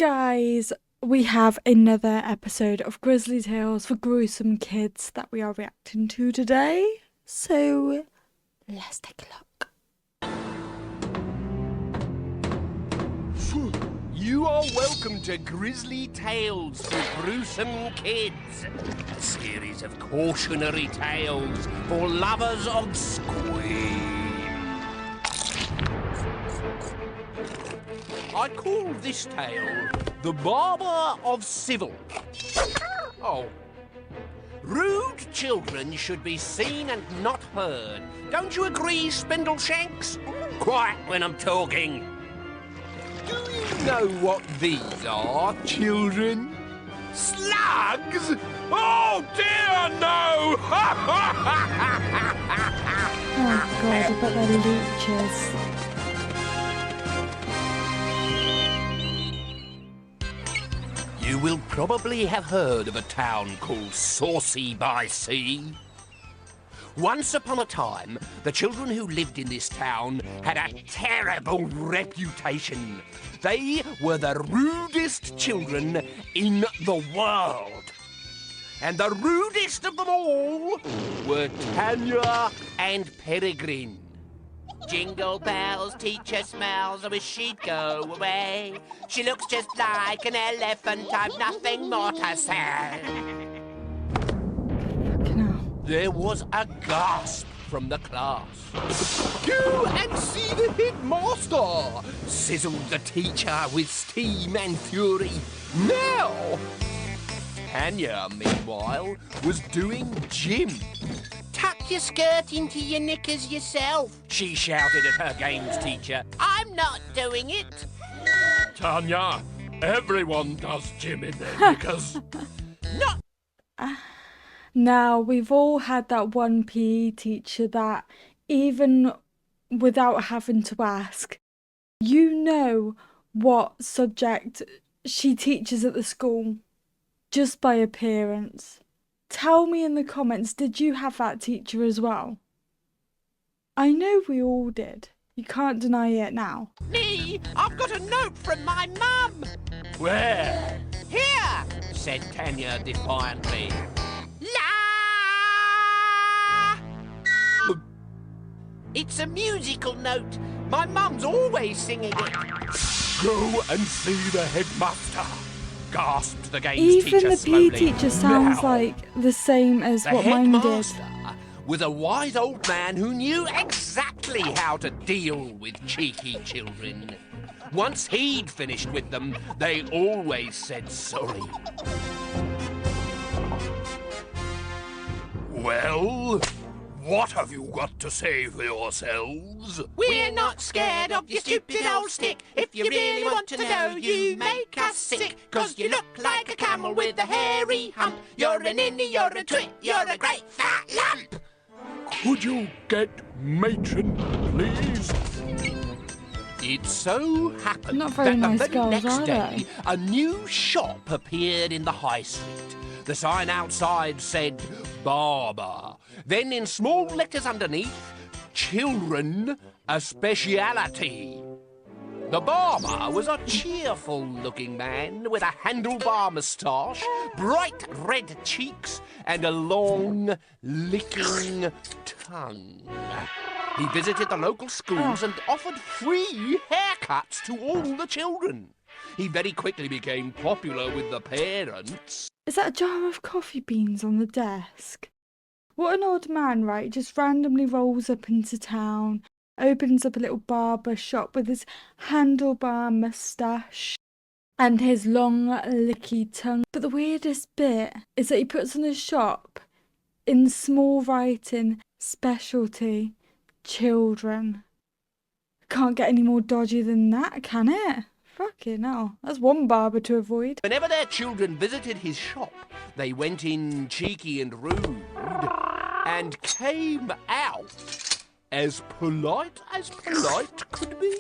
Guys, we have another episode of Grizzly Tales for Gruesome Kids that we are reacting to today. So, let's take a look. You are welcome to Grizzly Tales for Gruesome Kids, a series of cautionary tales for lovers of scream. I call this tale The Barber of Civil. Oh. Rude children should be seen and not heard. Don't you agree, Spindleshanks? Quiet when I'm talking. Do you know what these are, children? Slugs? Oh dear, no! Oh god, I bet they're leeches. You will probably have heard of a town called Saucy by Sea. Once upon a time, the children who lived in this town had a terrible reputation. They were the rudest children in the world. And the rudest of them all were Tanya and Peregrine. Jingle bells, teacher smells, I wish she'd go away. She looks just like an elephant, I've nothing more to say. There was a gasp from the class. Go and see the headmaster, sizzled the teacher with steam and fury. Now! Tanya, meanwhile, was doing gym. Tuck your skirt into your knickers yourself, she shouted at her games teacher. I'm not doing it. Tanya, everyone does gym in their knickers. Not. Now, we've all had that one PE teacher that, even without having to ask, you know what subject she teaches at the school, just by appearance. Tell me in the comments, did you have that teacher as well? I know we all did. You can't deny it now. Me, I've got a note from my mum. Where? Here, said Tanya defiantly. It's a musical note. My mum's always singing it. Go and see the headmaster, gasped the games teacher Even the slowly. PE teacher sounds Now. like the same as The what mine did. headmaster was a wise old man who knew exactly how to deal with cheeky children. Once he'd finished with them, they always said sorry. Well, what have you got to say for yourselves? We're not scared of your stupid old stick. If you really want to know, you make us sick. 'Cause you look like a camel with a hairy hump. You're an innie, you're a twit, you're a great fat lump. Could you get matron, please? It so happened Not very that the nice very girls, next are day, they? a new shop appeared in the high street. The sign outside said, Barber. Then in small letters underneath, Children, a speciality. The barber was a cheerful-looking man with a handlebar moustache, bright red cheeks, and a long, licking tongue. He visited the local schools and offered free haircuts to all the children. He very quickly became popular with the parents. Is that a jar of coffee beans on the desk? What an odd man, right? Just randomly rolls up into town, opens up a little barber shop with his handlebar moustache and his long, licky tongue. But the weirdest bit is that he puts on his shop, in small writing, specialty, children. Can't get any more dodgy than that, can it? Fucking hell. That's one barber to avoid. Whenever their children visited his shop, they went in cheeky and rude and came out as polite could be.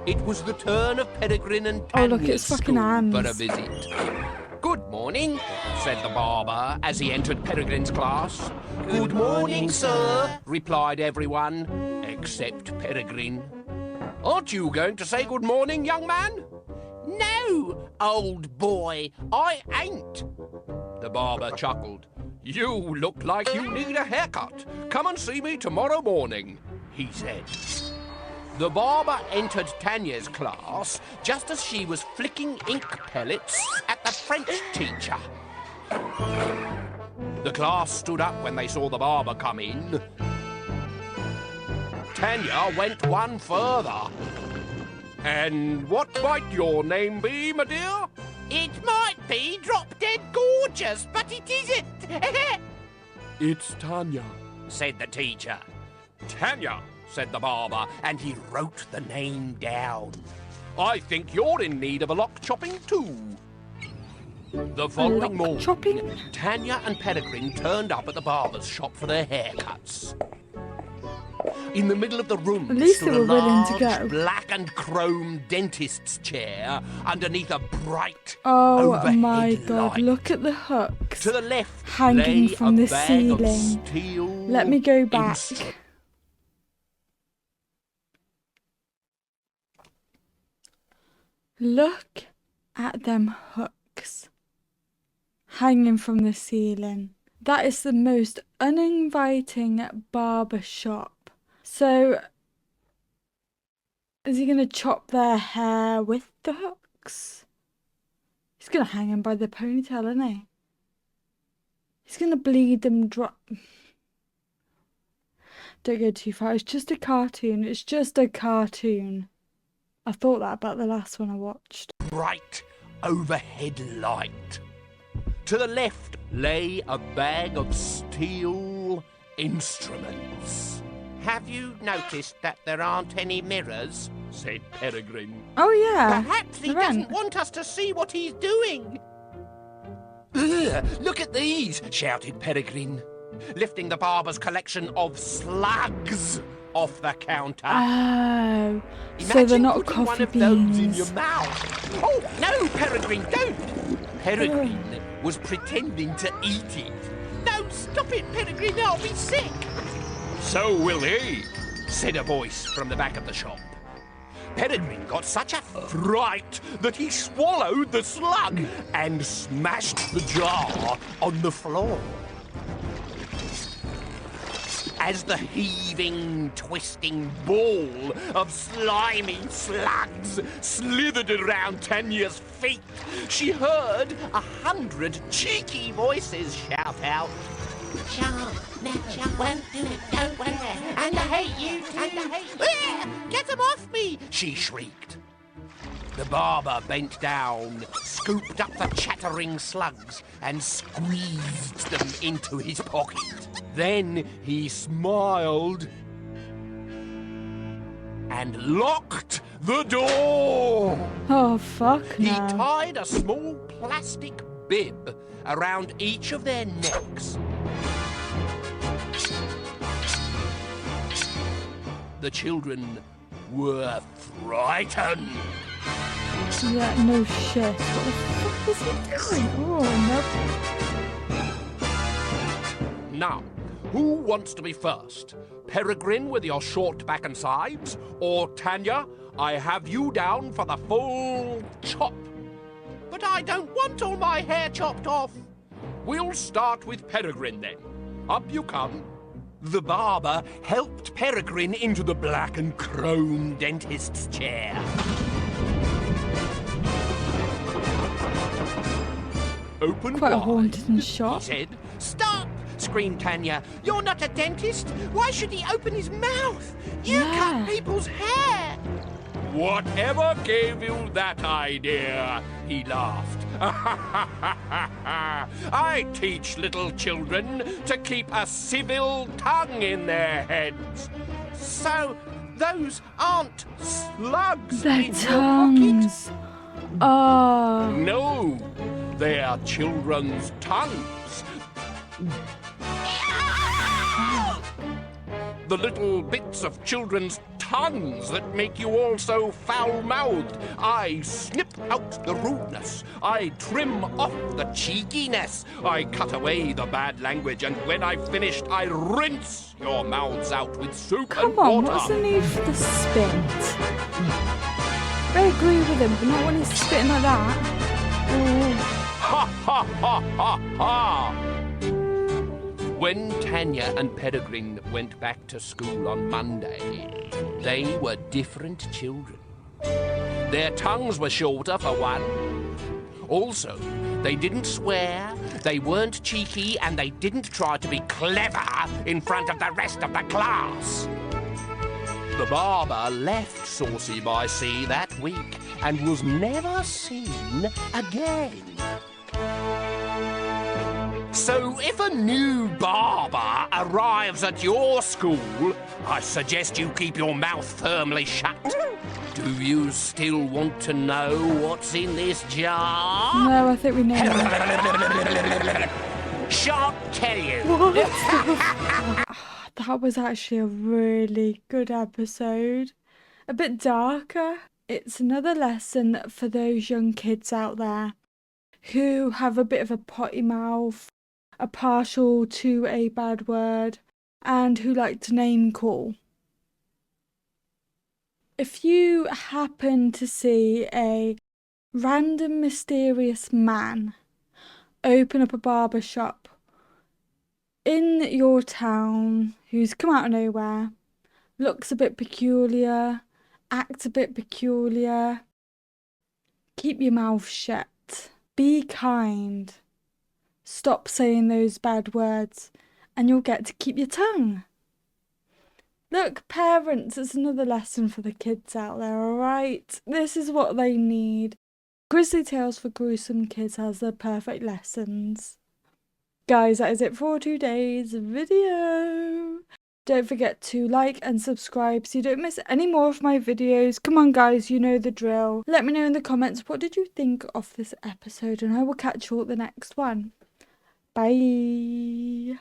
It was the turn of Peregrine and Oh, look, Tanya's it's fucking school hands. for a visit. Good morning, said the barber as he entered Peregrine's class. Good morning, sir, replied everyone, except Peregrine. Aren't you going to say good morning, young man? No, old boy, I ain't. The barber chuckled. You look like you need a haircut. Come and see me tomorrow morning, he said. The barber entered Tanya's class just as she was flicking ink pellets at the French teacher. The class stood up when they saw the barber come in. Tanya went one further. And what might your name be, my dear? It might be Drop Dead Gorgeous, but it isn't. It's Tanya, said the teacher. Tanya, said the barber, and he wrote the name down. I think you're in need of a lock chopping too. The following morning, Tanya and Peregrine turned up at the barber's shop for their haircuts. In the middle of the room stood a large black and chrome dentist's chair underneath a bright overhead my God, light. look at the hooks To the left hanging lay from a the bag ceiling. Of steel Let me go back. Look at them hooks hanging from the ceiling. That is the most uninviting barber shop. So, is he going to chop their hair with the hooks? He's going to hang them by the ponytail, isn't he? He's going to bleed them dry. Don't go too far. It's just a cartoon. It's just a cartoon. I thought that about the last one I watched. Bright overhead light. To the left lay a bag of steel instruments. Have you noticed that there aren't any mirrors? Said Peregrine. Oh, yeah. Perhaps he doesn't want us to see what he's doing. Ugh, look at these, shouted Peregrine, lifting the barber's collection of slugs off the counter. Oh, so they're not coffee one of beans. Those in your mouth. Oh, no, Peregrine, don't. Peregrine was pretending to eat it. No, stop it, Peregrine, I'll be sick. So will he, said a voice from the back of the shop. Peregrine got such a fright that he swallowed the slug and smashed the jar on the floor. As the heaving, twisting ball of slimy slugs slithered around Tanya's feet, she heard 100 cheeky voices shout out, "Sharp, nature won't do it, don't worry, and I hate you, and I hate you. Get them off me!" she shrieked. The barber bent down, scooped up the chattering slugs, and squeezed them into his pocket. Then he smiled and locked the door. Oh, fuck no. He tied a small plastic bib around each of their necks. The children were frightened. Yeah, no shit. What the fuck is he doing? Oh, no. Now, who wants to be first? Peregrine with your short back and sides? Or Tanya, I have you down for the full chop. But I don't want all my hair chopped off. We'll start with Peregrine then. Up you come. The barber helped Peregrine into the black and chrome dentist's chair. Open Quite a wide, haunted shop. he said. Stop! Screamed Tanya. You're not a dentist. Why should he open his mouth? You cut people's hair. Whatever gave you that idea? He laughed. I teach little children to keep a civil tongue in their heads. So those aren't slugs Their in tongues. your pocket? Oh. No, they are children's tongues. The little bits of children's tongues that make you all so foul-mouthed. I snip out the rudeness. I trim off the cheekiness. I cut away the bad language, and when I've finished, I rinse your mouths out with soap and Come on, water. what's the need for the spit? I agree with him, but not when he's spitting like that. Ooh. Ha ha ha ha ha! When Tanya and Peregrine went back to school on Monday, they were different children. Their tongues were shorter, for one. Also, they didn't swear, they weren't cheeky, and they didn't try to be clever in front of the rest of the class. The barber left Saucy by Sea that week and was never seen again. So if a new barber arrives at your school, I suggest you keep your mouth firmly shut. Do you still want to know what's in this jar? No, I think we know. Shan't tell you. What? That was actually a really good episode. A bit darker. It's another lesson for those young kids out there who have a bit of a potty mouth, are partial to a bad word, and who like to name call. If you happen to see a random mysterious man open up a barber shop in your town who's come out of nowhere, looks a bit peculiar, acts a bit peculiar, keep your mouth shut. Be kind. Stop saying those bad words and you'll get to keep your tongue. Look, parents, it's another lesson for the kids out there, alright? This is what they need. Grizzly Tales for Gruesome Kids has the perfect lessons. Guys, that is it for today's video. Don't forget to like and subscribe so you don't miss any more of my videos. Come on guys, you know the drill. Let me know in the comments what did you think of this episode and I will catch you at the next one. Bye.